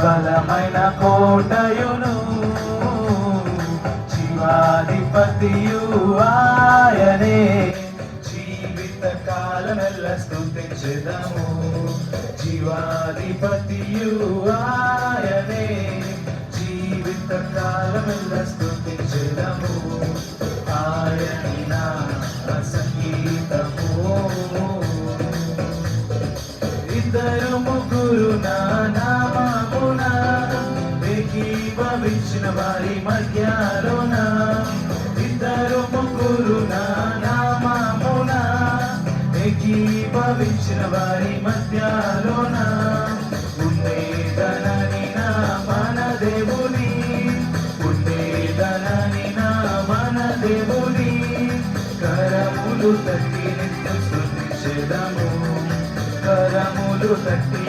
బలమైన కోటయును జీవాధిపతియు ఆయనే. జీవిత కాలమెల్ల స్తుతించెదము, జీవాధిపతియు ఆయనే. జీవిత కాలమెల్ల స్తుతించెదము, ఆయనే నా సంగీతము. ఇద్దరు ముగ్గురు నా నామమున ఏకీభవించిన వారి మధ్యలోన, ఇద్దరు ముగ్గురు నా నామమున ఏకీభవించిన వారి మధ్యలోన ఉండేదనని నా మన దేవుని, ఉండేదనని నా మన దేవుని. కరములు తట్టి నిత్యం స్తుతించెదము, కరములు తట్టి